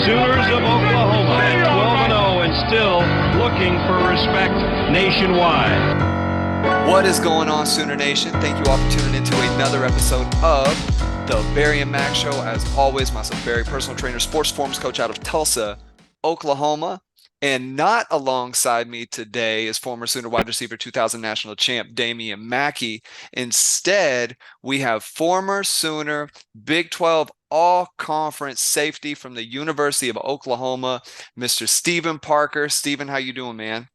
Sooners of Oklahoma at 12-0 and still looking for respect nationwide. What is going on, Sooner Nation? Thank you all for tuning into another episode of the Barry and Mack Show. As always, myself, Barry, personal trainer, sports forums coach out of Tulsa, Oklahoma. And not alongside me today is former Sooner wide receiver 2000 national champ Damian Mackey. Instead, we have former Sooner Big 12 all-conference safety from the University of Oklahoma, Mr. Stephen Parker. Stephen, how you doing, man?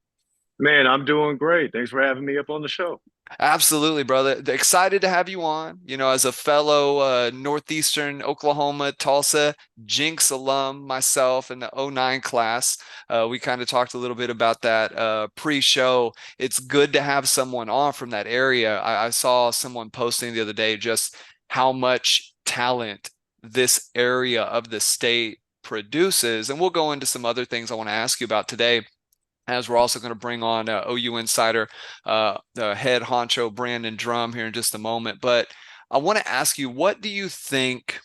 Man, I'm doing great. Thanks for having me up on the show. Absolutely, brother. Excited to have you on. You know, as a fellow Northeastern Oklahoma, Tulsa Jinx alum myself in the '09 class, we kind of talked a little bit about that pre-show. It's good to have someone on from that area. I saw someone posting the other day just how much talent this area of the state produces. And we'll go into some other things I want to ask you about today, as we're also going to bring on OU Insider, the head honcho Brandon Drum here in just a moment. But I want to ask you, what do you think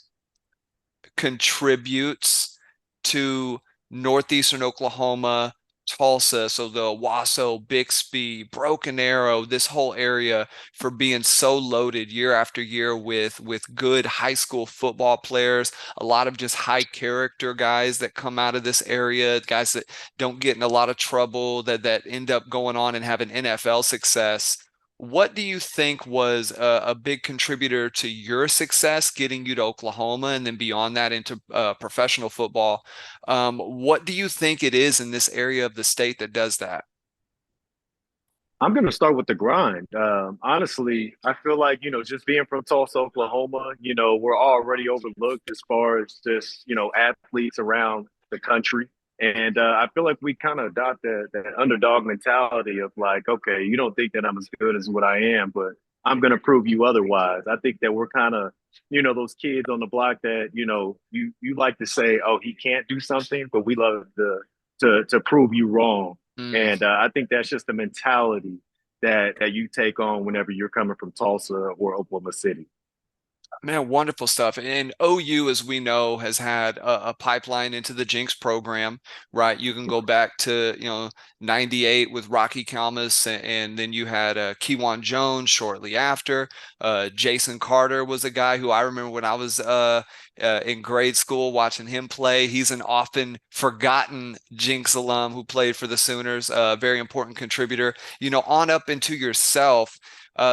contributes to Northeastern Oklahoma, Tulsa, so the Owasso, Bixby, Broken Arrow, this whole area, for being so loaded year after year with good high school football players, a lot of just high character guys that come out of this area, guys that don't get in a lot of trouble, that end up going on and having NFL success. What do you think was a big contributor to your success getting you to Oklahoma and then beyond that into professional football? What do you think it is in this area of the state that does that? I'm going to start with the grind. Honestly, I feel like, just being from Tulsa, Oklahoma, we're already overlooked as far as just, athletes around the country. And I feel like we kind of adopt that underdog mentality of like, okay, you don't think that I'm as good as what I am, but I'm going to prove you otherwise. I think that we're kind of, those kids on the block that, you like to say, oh, he can't do something, but we love to prove you wrong. And I think that's just the mentality that you take on whenever you're coming from Tulsa or Oklahoma City. Man, wonderful stuff. And OU, as we know, has had a pipeline into the Jinx program, right? You can go back to, 98 with Rocky Kalmus, and then you had Kewan Jones shortly after. Jason Carter was a guy who I remember when I was in grade school watching him play. He's an often forgotten Jinx alum who played for the Sooners, a very important contributor, on up into yourself.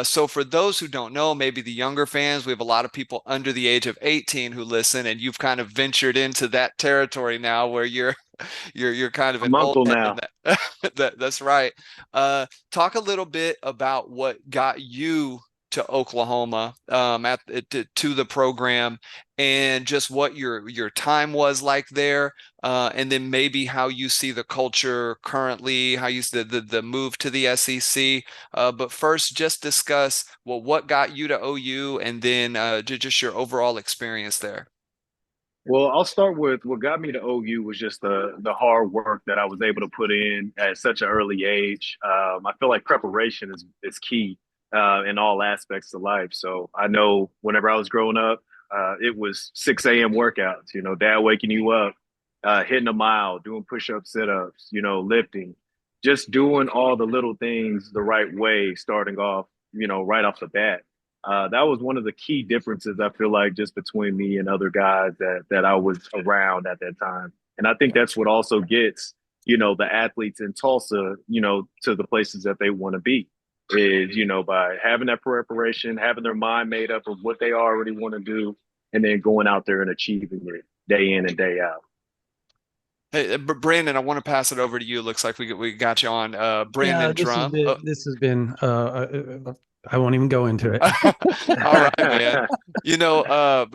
So for those who don't know, maybe the younger fans, we have a lot of people under the age of 18 who listen, and you've kind of ventured into that territory now where you're kind of I'm an old uncle head now. in that. That's right. Talk a little bit about what got you to Oklahoma, to the program, and just what your time was like there, and then maybe how you see the culture currently, how you see the move to the SEC. But first, just discuss what got you to OU, and then just your overall experience there. Well, I'll start with what got me to OU was just the hard work that I was able to put in at such an early age. I feel like preparation is key in all aspects of life. So I know whenever I was growing up, it was 6 a.m. workouts, dad waking you up, hitting a mile, doing push-ups, sit-ups, lifting, just doing all the little things the right way, starting off, right off the bat. That was one of the key differences, I feel like, just between me and other guys that I was around at that time. And I think that's what also gets, the athletes in Tulsa, to the places that they want to be is, by having that preparation, having their mind made up of what they already want to do, and then going out there and achieving it day in and day out. Hey, Brandon, I want to pass it over to you. It looks like we got you on. Brandon Drum. This has been I won't even go into it. All right, man.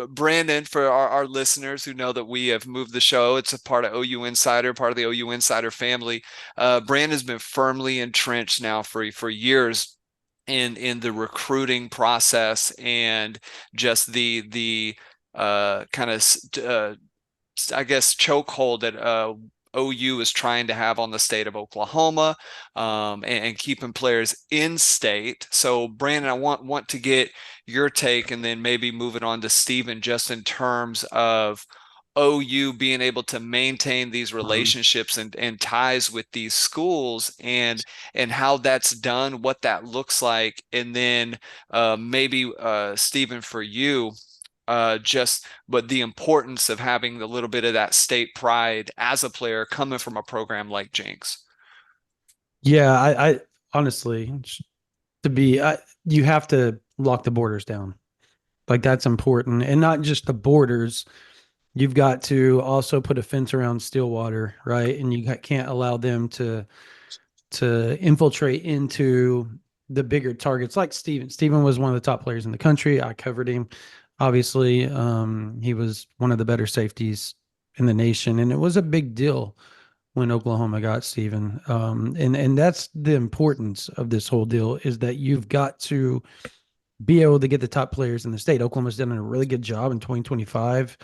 Brandon, for our listeners who know that we have moved the show, it's a part of OU Insider, part of the OU Insider family. Brandon's been firmly entrenched now for years in the recruiting process and just the kind of I guess chokehold that OU is trying to have on the state of Oklahoma, and keeping players in state. So Brandon, I want to get your take, and then maybe move it on to Stephen, just in terms of OU being able to maintain these relationships and ties with these schools, and how that's done, what that looks like. And then maybe Stephen, for you, but the importance of having a little bit of that state pride as a player coming from a program like Jinx. Yeah, I honestly, you have to lock the borders down. Like that's important, and not just the borders. You've got to also put a fence around Stillwater, right? And you can't allow them to infiltrate into the bigger targets like Steven. Steven was one of the top players in the country. I covered him. Obviously, he was one of the better safeties in the nation, and it was a big deal when Oklahoma got Steven. And that's the importance of this whole deal, is that you've got to be able to get the top players in the state. Oklahoma's done a really good job in 2025.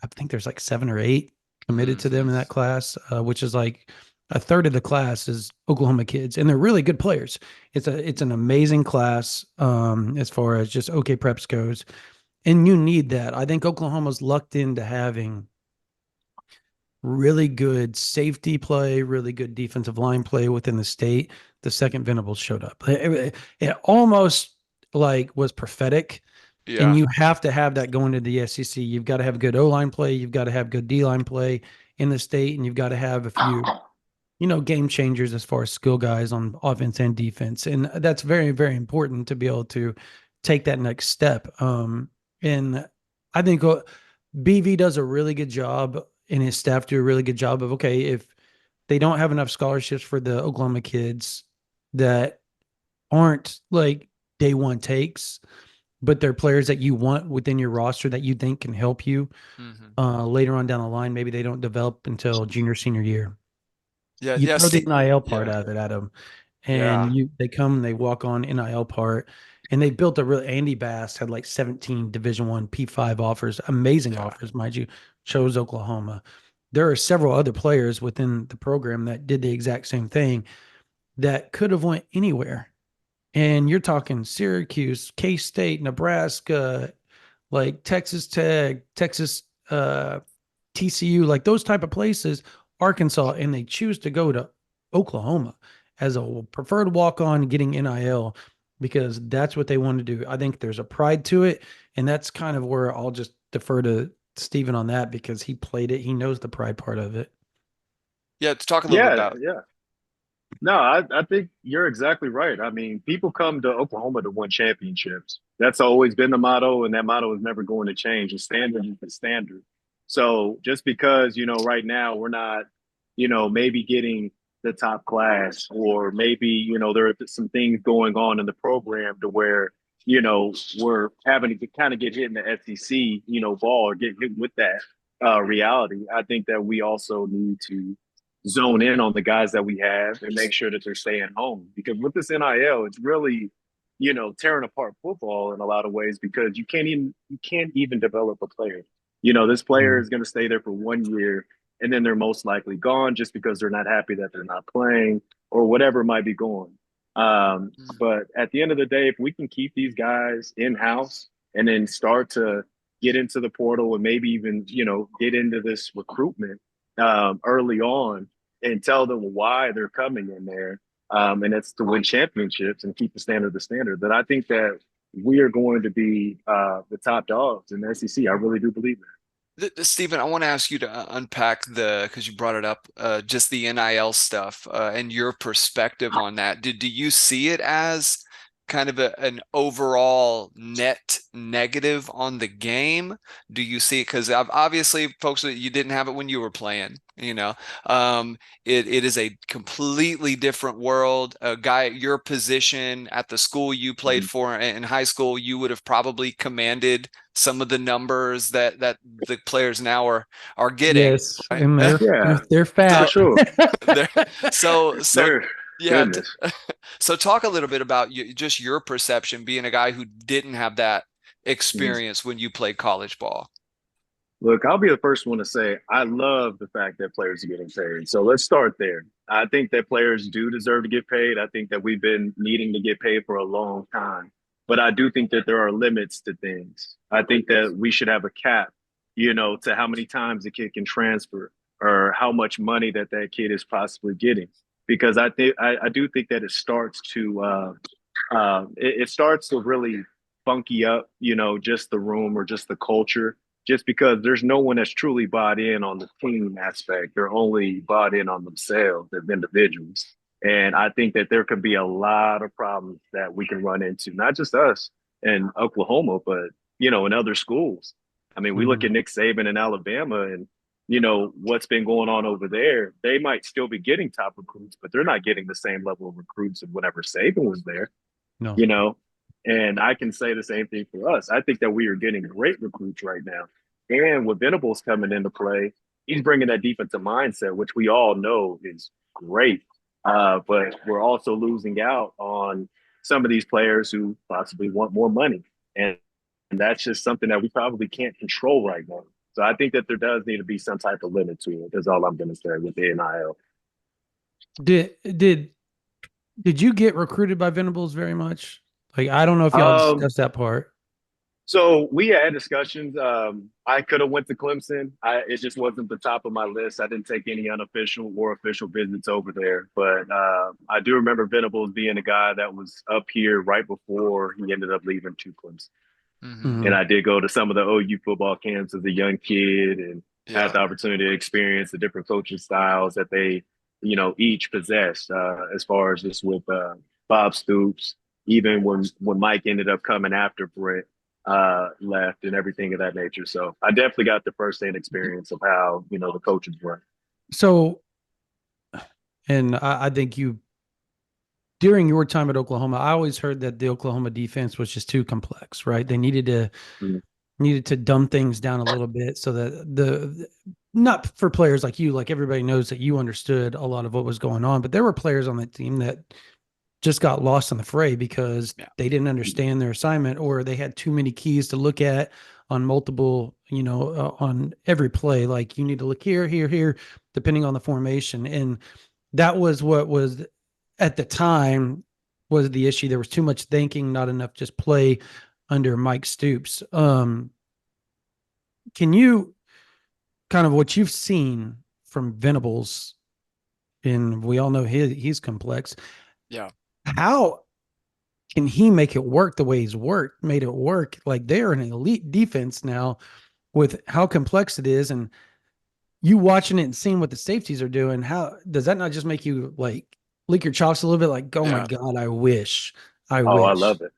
I think there's like 7 or 8 committed to them in that class, which is like a third of the class is Oklahoma kids, and they're really good players. It's an amazing class as far as just OK Preps goes, and you need that. I think Oklahoma's lucked into having really good safety play, really good defensive line play within the state. The second Venables showed up, it almost like was prophetic. And Yeah. you have to have that going to the SEC. You've got to have good O-line play. You've got to have good D-line play in the state. And you've got to have a few, game changers as far as skill guys on offense and defense. And that's very, very important to be able to take that next step. And I think BV does a really good job, and his staff do a really good job of, okay, if they don't have enough scholarships for the Oklahoma kids that aren't like day one takes, but they're players that you want within your roster that you think can help you later on down the line. Maybe they don't develop until junior, senior year. Yeah. You throw the NIL part Yeah. out of it at them, Yeah. and they come and they walk on NIL part, and they built a real. Andy Bass had like 17 Division I P5 offers, amazing offers, mind you. Chose Oklahoma. There are several other players within the program that did the exact same thing that could have went anywhere. And you're talking Syracuse, K-State, Nebraska, like Texas Tech, Texas TCU, like those type of places, Arkansas, and they choose to go to Oklahoma as a preferred walk-on getting NIL because that's what they want to do. I think there's a pride to it, and that's kind of where I'll just defer to Stephen on that because he played it. He knows the pride part of it. Yeah. To talk a little bit about. Yeah. No, I think you're exactly right. I mean, people come to Oklahoma to win championships. That's always been the motto, and that motto is never going to change. The standard is the standard. So just because, right now we're not, maybe getting the top class, or maybe, there are some things going on in the program to where, we're having to kind of get hit in the SEC, ball or get hit with that reality. I think that we also need to zone in on the guys that we have and make sure that they're staying home. Because with this NIL, it's really, tearing apart football in a lot of ways because you can't even develop a player. This player is going to stay there for 1 year and then they're most likely gone just because they're not happy that they're not playing or whatever might be going. But at the end of the day, if we can keep these guys in house and then start to get into the portal and maybe even, get into this recruitment early on and tell them why they're coming in there. And it's to win championships and keep the standard the standard. But I think that we are going to be the top dogs in the SEC. I really do believe that. Stephen, I want to ask you to unpack because you brought it up, just the NIL stuff and your perspective on that. Do you see it as kind of an overall net negative on the game? Do you see it? Because obviously, folks, you didn't have it when you were playing. It is a completely different world. A guy at your position at the school you played for in high school, you would have probably commanded some of the numbers that the players now are getting. Yes, Right? and they're fat. For sure. So yeah. Goodness. So talk a little bit about just your perception being a guy who didn't have that experience when you played college ball. Look, I'll be the first one to say I love the fact that players are getting paid. So let's start there. I think that players do deserve to get paid. I think that we've been needing to get paid for a long time. But I do think that there are limits to things. I think that we should have a cap, to how many times the kid can transfer or how much money that kid is possibly getting. Because I do think that it starts to really funky up, just the room or just the culture, just because there's no one that's truly bought in on the team aspect. They're only bought in on themselves as individuals. And I think that there could be a lot of problems that we can run into, not just us in Oklahoma, but, in other schools. I mean, we look at Nick Saban in Alabama and, what's been going on over there. They might still be getting top recruits, but they're not getting the same level of recruits of whenever Saban was there, No. And I can say the same thing for us. I think that we are getting great recruits right now. And with Venables coming into play, he's bringing that defensive mindset, which we all know is great. But we're also losing out on some of these players who possibly want more money. And that's just something that we probably can't control right now. So I think that there does need to be some type of limit to it. That's all I'm going to say with the NIL. Did you get recruited by Venables very much? Like, I don't know if y'all discussed that part. So we had discussions. I could have went to Clemson. It just wasn't the top of my list. I didn't take any unofficial or official visits over there. But I do remember Venables being a guy that was up here right before he ended up leaving to Clemson. Mm-hmm. And I did go to some of the OU football camps as a young kid and had the opportunity to experience the different coaching styles that they, each possessed, as far as just with Bob Stoops, even when Mike ended up coming after Brett left and everything of that nature. So I definitely got the firsthand experience of how, the coaches run. So, and I think during your time at Oklahoma, I always heard that the Oklahoma defense was just too complex, right? They needed to dumb things down a little bit so that not for players like you, like everybody knows that you understood a lot of what was going on, but there were players on that team that just got lost in the fray because they didn't understand their assignment, or they had too many keys to look at on multiple, on every play. Like, you need to look here, depending on the formation. And that was what was at the time was the issue. There was too much thinking, not enough just play under Mike Stoops. Can you kind of what you've seen from Venables, and we all know he's complex. Yeah. How can he make it work the way he's made it work? Like, they're an elite defense now with how complex it is, and you watching it and seeing what the safeties are doing. How does that not just make you like lick your chops a little bit? Like, oh my God, I wish. I love it.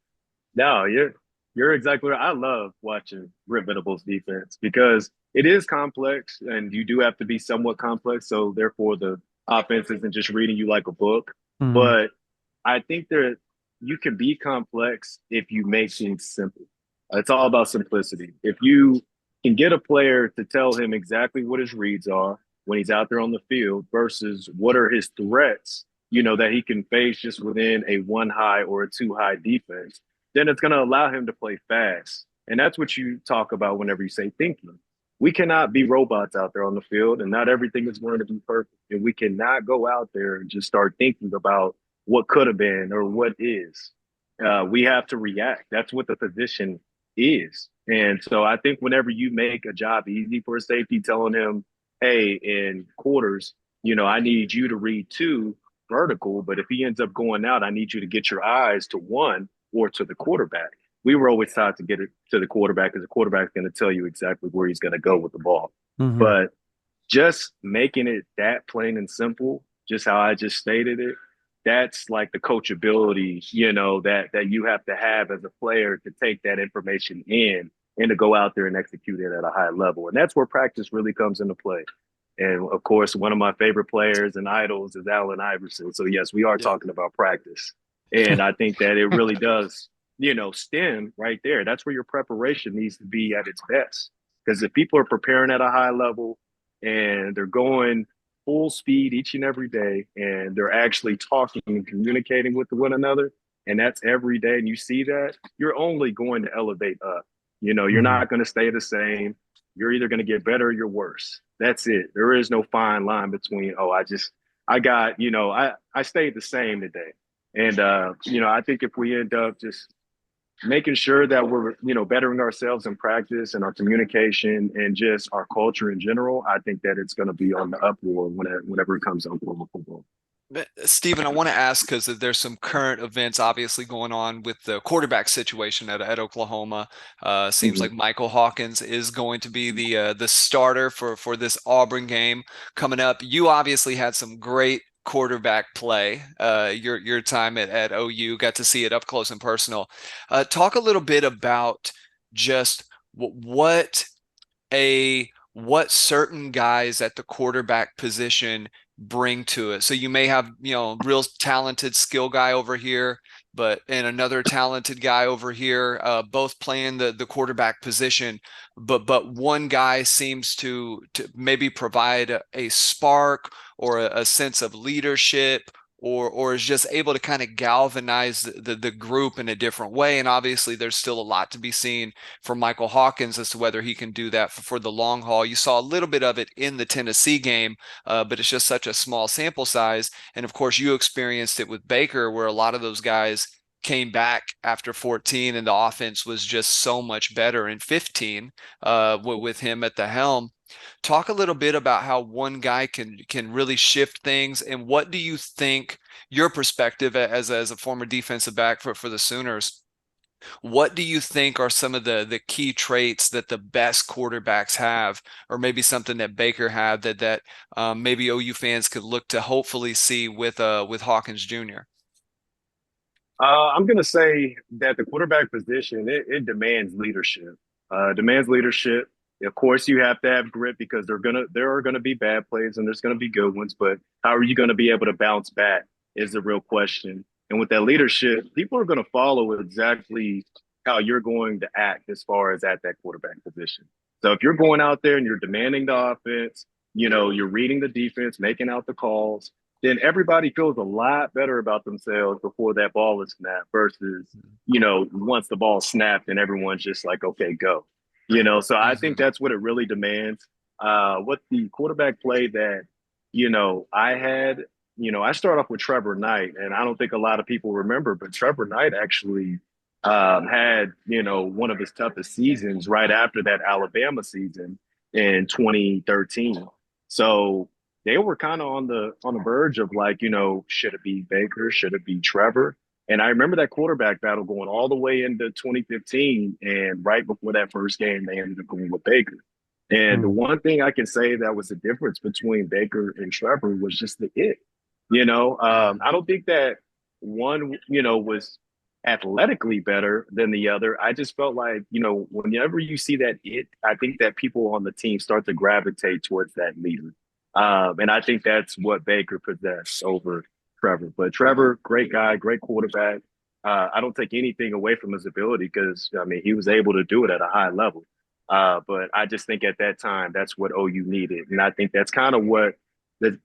No, you're exactly right. I love watching Rip Venables' defense because it is complex and you do have to be somewhat complex. So therefore the offense isn't just reading you like a book. Mm-hmm. But I think that you can be complex if you make things simple. It's all about simplicity. If you can get a player to tell him exactly what his reads are when he's out there on the field versus what are his threats, that he can face just within a 1 high or a 2 high defense, then it's going to allow him to play fast. And that's what you talk about whenever you say thinking. We cannot be robots out there on the field, and not everything is going to be perfect. And we cannot go out there and just start thinking about what could have been or what is. We have to react. That's what the position is. And so I think whenever you make a job easy for a safety, telling him, hey, in quarters, I need you to read 2 vertical, but if he ends up going out, I need you to get your eyes to 1 or to the quarterback. We were always taught to get it to the quarterback because the quarterback's going to tell you exactly where he's going to go with the ball. Mm-hmm. But just making it that plain and simple, just how I just stated it, that's like the coachability, that you have to have as a player to take that information in and to go out there and execute it at a high level. And that's where practice really comes into play. And of course, one of my favorite players and idols is Allen Iverson. So yes, we are talking about practice. And I think that it really does, stem right there. That's where your preparation needs to be at its best. Because if people are preparing at a high level and they're going full speed each and every day, and they're actually talking and communicating with one another, and that's every day, and you see that, you're only going to elevate up. You're not going to stay the same. You're either going to get better or you're worse. That's it. There is no fine line between, I stayed the same today. And, I think if we end up just making sure that we're, bettering ourselves in practice and our communication and just our culture in general, I think that it's going to be on the uproar whenever it comes to Oklahoma football. Stephen, I want to ask because there's some current events obviously going on with the quarterback situation at Oklahoma. Seems Mhm. like Michael Hawkins is going to be the starter for this Auburn game coming up. You obviously had some great quarterback play. Your time at OU, got to see it up close and personal. Talk a little bit about just what what certain guys at the quarterback position bring to it. So you may have, real talented skill guy over here, and another talented guy over here, both playing the quarterback position, but one guy seems to maybe provide a spark or a sense of leadership, or is just able to kind of galvanize the group in a different way. And obviously there's still a lot to be seen for Michael Hawkins as to whether he can do that for the long haul. You saw a little bit of it in the Tennessee game, but it's just such a small sample size. And of course, you experienced it with Baker, where a lot of those guys came back after 14 and the offense was just so much better in 15 with him at the helm. Talk a little bit about how one guy can really shift things, and what do you think, your perspective as a former defensive back for the Sooners, what do you think are some of the key traits that the best quarterbacks have, or maybe something that Baker had that maybe OU fans could look to hopefully see with Hawkins Jr.? I'm going to say that the quarterback position, it demands leadership. Demands leadership. Of course, you have to have grit because there are gonna be bad plays and there's gonna be good ones. But how are you going to be able to bounce back is the real question. And with that leadership, people are going to follow exactly how you're going to act as far as at that quarterback position. So if you're going out there and you're demanding the offense, you're reading the defense, making out the calls, then everybody feels a lot better about themselves before that ball is snapped versus, once the ball snapped and everyone's just like, okay, go. So I think that's what it really demands. What the quarterback play that, I had, I start off with Trevor Knight, and I don't think a lot of people remember, but Trevor Knight actually had, one of his toughest seasons right after that Alabama season in 2013. So they were kind of on the verge of like, should it be Baker? Should it be Trevor? And I remember that quarterback battle going all the way into 2015. And right before that first game, they ended up going with Baker. And the one thing I can say that was the difference between Baker and Trevor was just the it. I don't think that one, was athletically better than the other. I just felt like, whenever you see that it, I think that people on the team start to gravitate towards that leader. And I think that's what Baker possessed over Trevor. But Trevor, great guy, great quarterback. I don't take anything away from his ability because, I mean, he was able to do it at a high level. But I just think at that time, that's what OU needed. And I think that's kind of what the,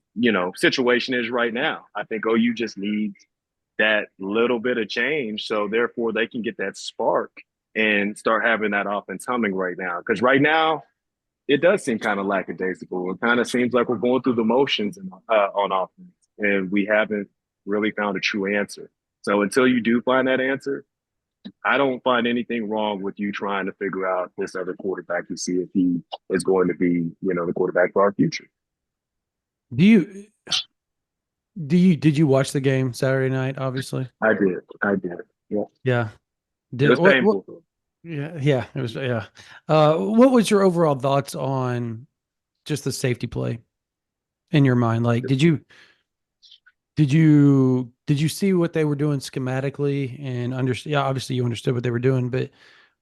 situation is right now. I think OU just needs that little bit of change. So therefore they can get that spark and start having that offense humming right now. Because right now, it does seem kind of lackadaisical. It kind of seems like we're going through the motions on offense, and we haven't really found a true answer. So until you do find that answer, I don't find anything wrong with you trying to figure out this other quarterback to see if he is going to be, the quarterback for our future. Did you watch the game Saturday night? Obviously, I did. Yeah, yeah. it was painful. Yeah, it was. Yeah. What was your overall thoughts on just the safety play in your mind? Like, did you see what they were doing schematically and understand? Yeah, obviously you understood what they were doing, but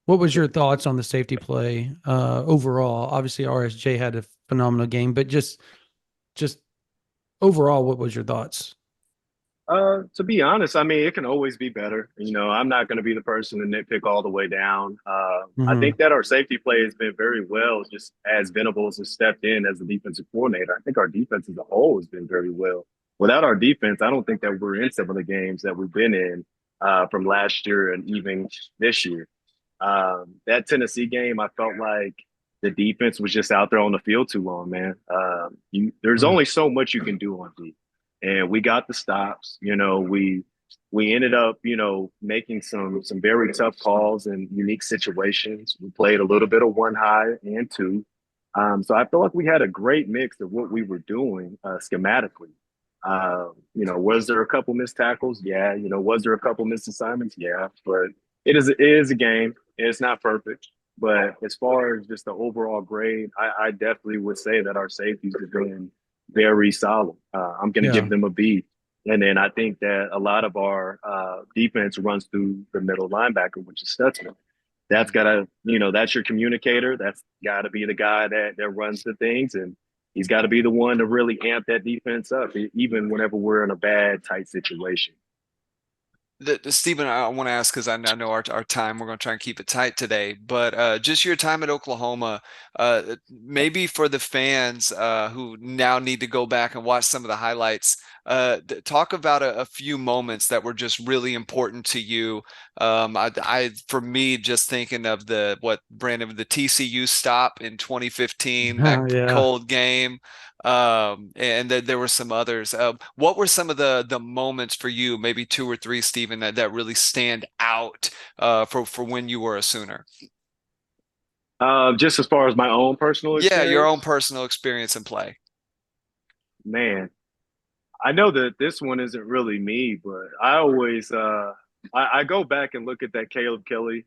what was your thoughts on the safety play overall? Obviously, RSJ had a phenomenal game, but just overall, what was your thoughts? To be honest, I mean, it can always be better. I'm not going to be the person to nitpick all the way down. I Mhm. think that our safety play has been very well, just as Venables has stepped in as the defensive coordinator. I think our defense as a whole has been very well. Without our defense, I don't think that we're in some of the games that we've been in from last year and even this year. That Tennessee game, I felt like the defense was just out there on the field too long, man. There's Mhm. only so much you can do on defense. And we got the stops. We We ended up, making some very tough calls in unique situations. We played a little bit of one high and two. So I feel like we had a great mix of what we were doing schematically. Was there a couple missed tackles? Yeah. Was there a couple missed assignments? Yeah. But it is a game. It's not perfect. But as far as just the overall grade, I definitely would say that our safeties have been very solid. I'm going to Yeah. give them a B. And then I think that a lot of our defense runs through the middle linebacker, which is Stutzman. That's gotta, that's your communicator. That's got to be the guy that runs the things, and he's got to be the one to really amp that defense up, even whenever we're in a bad, tight situation. Stephen, I want to ask because I know our time, we're going to try and keep it tight today, but just your time at Oklahoma, maybe for the fans who now need to go back and watch some of the highlights, talk about a few moments that were just really important to you. For me, just thinking of the TCU stop in 2015, that Yeah. cold game. And there were some others. What were some of the moments for you, maybe two or three, Stephen, that really stand out for when you were a Sooner? Just as far as my own personal Yeah, your own experience, personal experience and play. man, I know that this one isn't really me, but I always I go back and look at that Caleb Kelly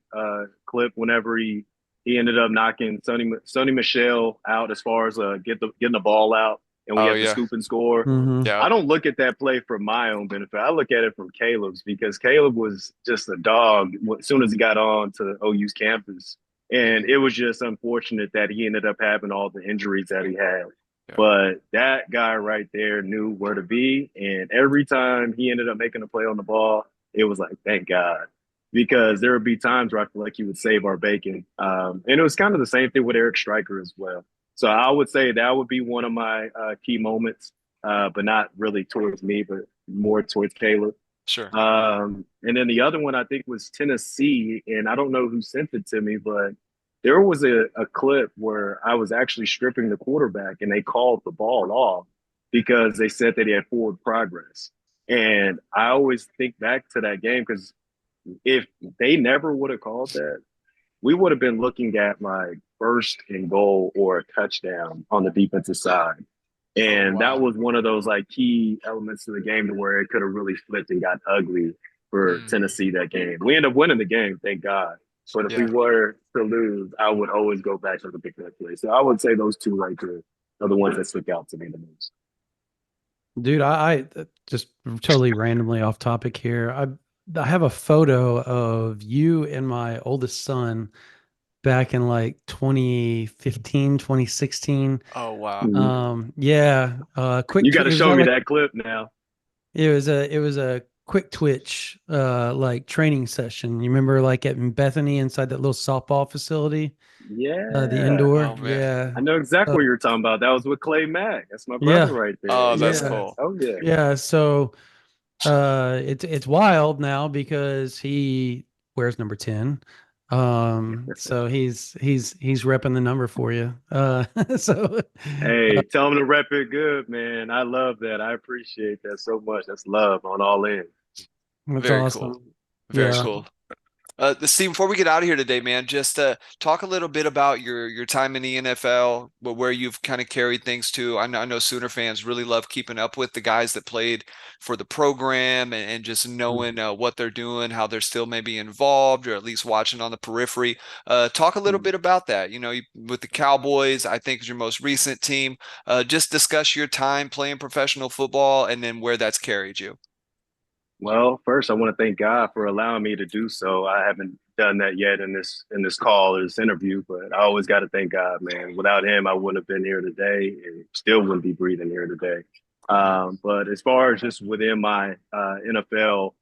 clip whenever he ended up knocking Sonny Michelle out as far as getting the ball out, and we Oh had to yeah, scoop and score. Mhm. yeah, I don't look at that play for my own benefit. I look at it from Caleb's, because Caleb was just a dog as soon as he got on to OU's campus. And it was just unfortunate that he ended up having all the injuries that he had. yeah. But that guy right there knew where to be. And every time he ended up making a play on the ball, it was like, thank God. Because there would be times where I feel like he would save our bacon. And it was kind of the same thing with Eric Stryker as well. So I would say that would be one of my key moments, but not really towards me, but more towards Caleb. Sure. And then the other one I think was Tennessee, and I don't know who sent it to me, but there was a clip where I was actually stripping the quarterback and they called the ball off because they said that he had forward progress. And I always think back to that game, because if they never would have called that, we would have been looking at like first and goal or a touchdown on the defensive side. And that was one of those like key elements to the game to where it could have really flipped and got ugly for Tennessee that game. We ended up winning the game, thank God. But if we Yeah. were to lose, I would always go back to the big that play. So I would say those two right there are the ones that stick out to me the most. Dude, I just totally randomly off topic here. I have a photo of you and my oldest son back in like 2015, 2016. Oh wow. Yeah, quick You got to it was show me like that clip now. it was a quick twitch like training session. You remember like at Bethany inside that little softball facility, the Yeah. indoor? Oh man. Yeah. I know exactly Uh, what you're talking about. That was with Clay Mack. That's my brother yeah. right there. Oh, that's Yeah. Yeah. cool. Oh, yeah. Yeah, so it's wild now because he wears number 10. So he's repping the number for you. So Hey, tell him to rep it good, man. I love that. I appreciate that so much. That's love on all ends. that's Very cool. awesome. Very Yeah. cool. Steve, before we get out of here today, man, just talk a little bit about your time in the NFL, where you've kind of carried things to. I know Sooner fans really love keeping up with the guys that played for the program, and just knowing what they're doing, how they're still maybe involved or at least watching on the periphery. Talk a little bit about that. With the Cowboys, I think is your most recent team. Just discuss your time playing professional football and then where that's carried you. Well, first I want to thank God for allowing me to do so. I haven't done that yet in this call or this interview, but I always got to thank God, man. Without him, I wouldn't have been here today and still wouldn't be breathing here today. But as far as just within my NFL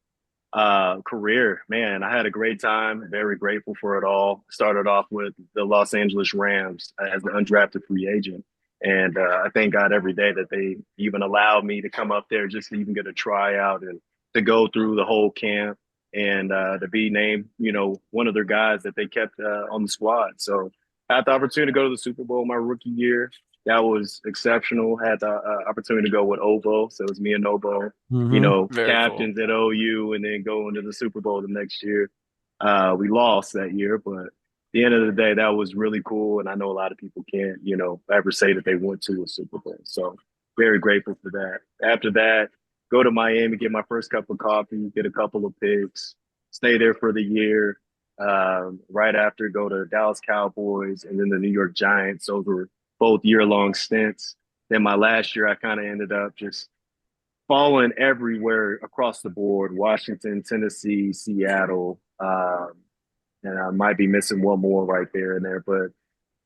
career, man, I had a great time. Very grateful for it all. Started off with the Los Angeles Rams as an undrafted free agent. And I thank God every day that they even allowed me to come up there just to even get a tryout and to go through the whole camp and to be named, one of their guys that they kept on the squad. So I had the opportunity to go to the Super Bowl my rookie year. That was exceptional. Had the opportunity to go with Ovo, so it was me and Ovo, Mm-hmm. Very cool. captains at OU, and then go into the Super Bowl the next year. We lost that year, but at the end of the day, that was really cool. And I know a lot of people can't, ever say that they went to a Super Bowl. So very grateful for that. After that, go to Miami, get my first cup of coffee, get a couple of picks, stay there for the year. Right after, go to Dallas Cowboys and then the New York Giants. Those were both year-long stints. Then my last year, I kind of ended up just falling everywhere across the board: Washington, Tennessee, Seattle, and I might be missing one more right there and there, but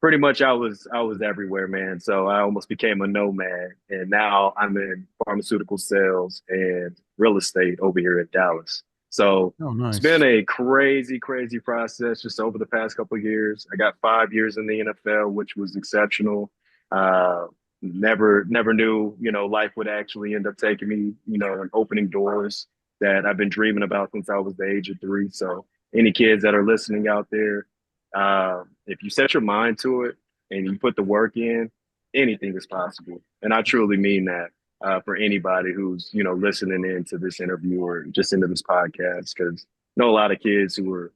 pretty much I was everywhere, man. So I almost became a nomad, and now I'm in pharmaceutical sales and real estate over here in Dallas. So Oh, it's been nice. a crazy, crazy process just over the past couple of years. I got 5 years in the NFL, which was exceptional. Uh, never knew, life would actually end up taking me, and opening doors that I've been dreaming about since I was the age of 3. So any kids that are listening out there, if you set your mind to it and you put the work in, anything is possible. And I truly mean that, for anybody who's, listening into this interview or just into this podcast, because I know a lot of kids who are,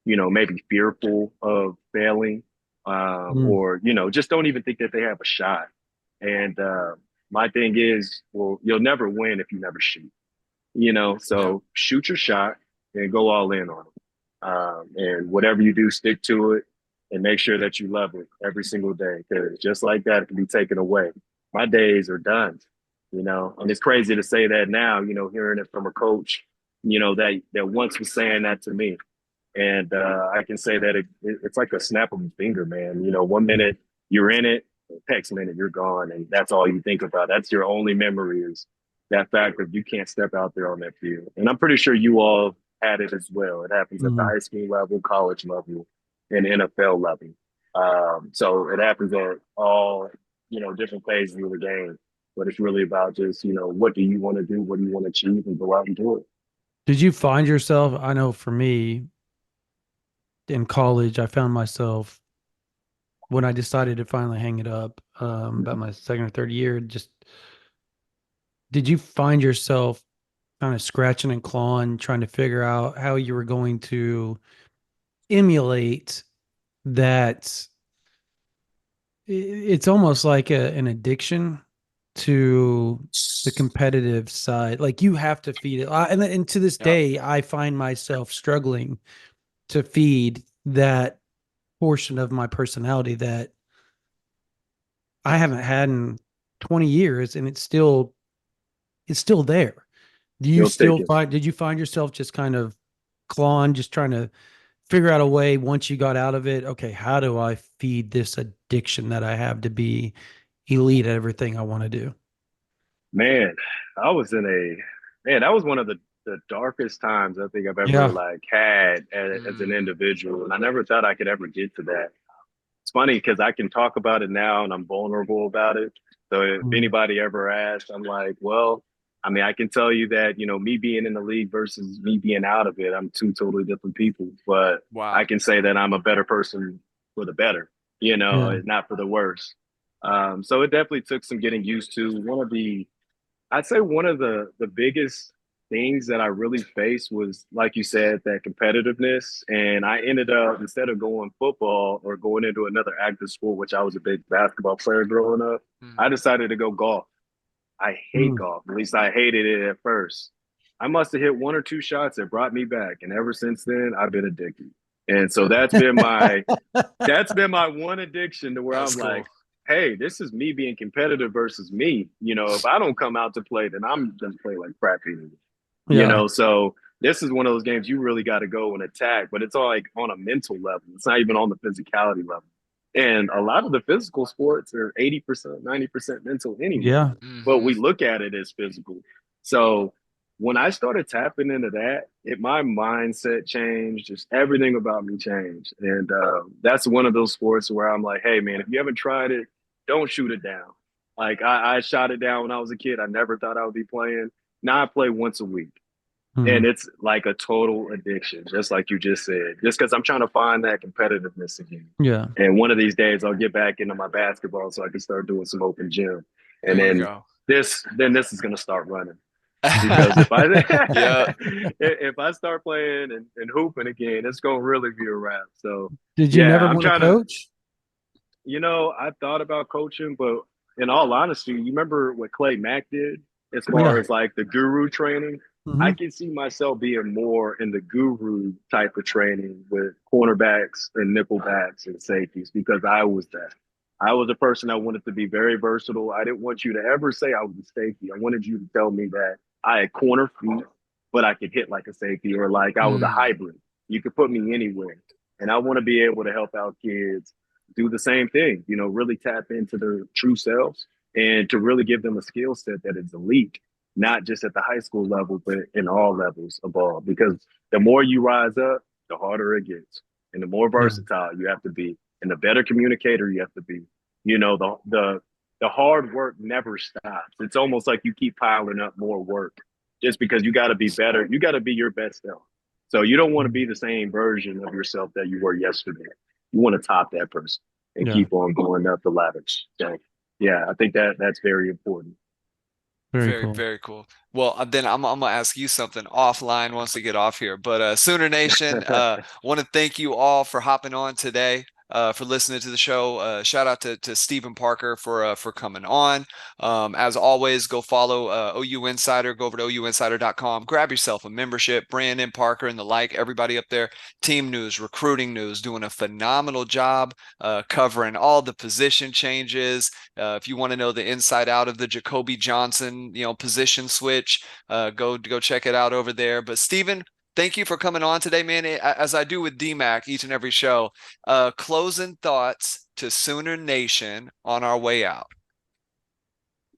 maybe fearful of failing, Mm. or, just don't even think that they have a shot. And my thing is, well, you'll never win if you never shoot, Yeah. so shoot your shot and go all in on it. And whatever you do, stick to it and make sure that you love it every single day. Because just like that, it can be taken away. My days are done, and it's crazy to say that now, hearing it from a coach, that once was saying that to me. And I can say that it's like a snap of a finger, man. 1 minute you're in it, next minute you're gone. And that's all you think about. That's your only memory is that fact that you can't step out there on that field. And I'm pretty sure you all had it as well. It happens at the Mm. high school level, college level, and NFL level. So it happens at all, different phases of the game. But it's really about just, what do you want to do? What do you want to achieve? And go out and do it. Did you find yourself? I know for me in college, I found myself when I decided to finally hang it up, about my second or third year. Just did you find yourself kind of scratching and clawing, trying to figure out how you were going to emulate that? It's almost like an addiction to the competitive side. Like you have to feed it. And to this Yeah. day, I find myself struggling to feed that portion of my personality that I haven't had in 20 years, and it's still there. You'll take it. Did you find yourself just kind of clawing, just trying to figure out a way once you got out of it? Okay, how do I feed this addiction that I have to be elite at everything I want to do? Man, I was in man, that was one of the darkest times I think I've ever Yeah. like had as an Mm. individual. And I never thought I could ever get to that. It's funny because I can talk about it now and I'm vulnerable about it. So if Mm. anybody ever asks, I'm like, well, I mean, I can tell you that, me being in the league versus me being out of it, I'm two totally different people. But I Wow. can say that I'm a better person for the better, Yeah. not for the worse. So it definitely took some getting used to. I'd say one of the biggest things that I really faced was, like you said, that competitiveness. And I ended up, instead of going football or going into another active sport, which I was a big basketball player growing up, I Mm. decided to go golf. I hate Mm. golf. At least I hated it at first. I must have hit one or two shots that brought me back, and ever since then, I've been addicted. And so that's been my one addiction to where I'm That's cool. like, hey, this is me being competitive versus me. If I don't come out to play, then I'm gonna play like crap anyway. Yeah. So this is one of those games you really got to go and attack, but it's all like on a mental level. It's not even on the physicality level. And a lot of the physical sports are 80%, 90% mental anyway. Yeah. But Hmm. we look at it as physical. So when I started tapping into that, my mindset changed. Just everything about me changed, and that's one of those sports where I'm like, hey man, if you haven't tried it, don't shoot it down. Like I shot it down when I was a kid. I never thought I would be playing. Now I play once a week. And it's like a total addiction, just like you just said, just because I'm trying to find that competitiveness again. Yeah. And one of these days I'll get back into my basketball so I can start doing some open gym. And There you then go. this is going to start running. Because if I Yeah. if I start playing and hooping again, it's gonna really be a wrap. So Did you yeah, never I'm want to trying to. coach? I thought about coaching, but in all honesty, you remember what Mack did as far Yeah. as like the guru training? I Hmm. can see myself being more in the guru type of training with cornerbacks and nickelbacks and safeties because I was that. I was a person that wanted to be very versatile. I didn't want you to ever say I was a safety. I wanted you to tell me that I had corner feet, but I could hit like a safety or like I was a Mm. hybrid. You could put me anywhere. And I want to be able to help out kids do the same thing, really tap into their true selves and to really give them a skill set that is elite, not just at the high school level, but in all levels of ball. Because the more you rise up, the harder it gets. And the more Yeah. versatile you have to be, and the better communicator you have to be. The hard work never stops. It's almost like you keep piling up more work just because you got to be better. You got to be your best self. So you don't want to be the same version of yourself that you were yesterday. You want to top that person and Yeah. keep on going up the ladder. So, yeah, I think that's very important. Very Very, cool. very cool. Well, then I'm gonna ask you something offline once we get off here. But Sooner Nation, want to thank you all for hopping on today, for listening to the show. Shout out to Stephen Parker for coming on. As always, go follow OU Insider. Go over to ouinsider.com. Grab yourself a membership. Brandon Parker and the like, everybody up there. Team news, recruiting news, doing a phenomenal job covering all the position changes. If you want to know the inside out of the Jacoby Johnson, position switch, go check it out over there. But Stephen, thank you for coming on today, man. As I do with DMAC each and every show, closing thoughts to Sooner Nation on our way out.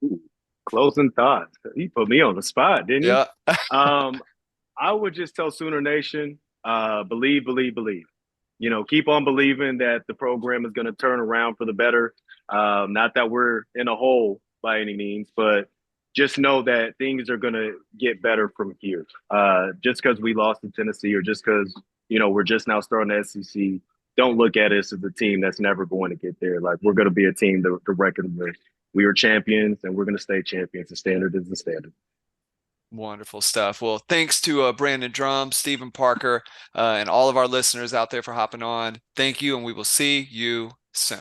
Ooh, closing thoughts. He put me on the spot, didn't he? Yeah. I would just tell Sooner Nation, believe, believe, believe. Keep on believing that the program is going to turn around for the better. Not that we're in a hole by any means, but just know that things are going to get better from here. Just because we lost to Tennessee or just because, we're just now starting the SEC, don't look at us as a team that's never going to get there. Like, we're going to be a team to reckon with. We are champions and we're going to stay champions. The standard is the standard. Wonderful stuff. Well, thanks to Brandon Drum, Stephen Parker, and all of our listeners out there for hopping on. Thank you, and we will see you soon.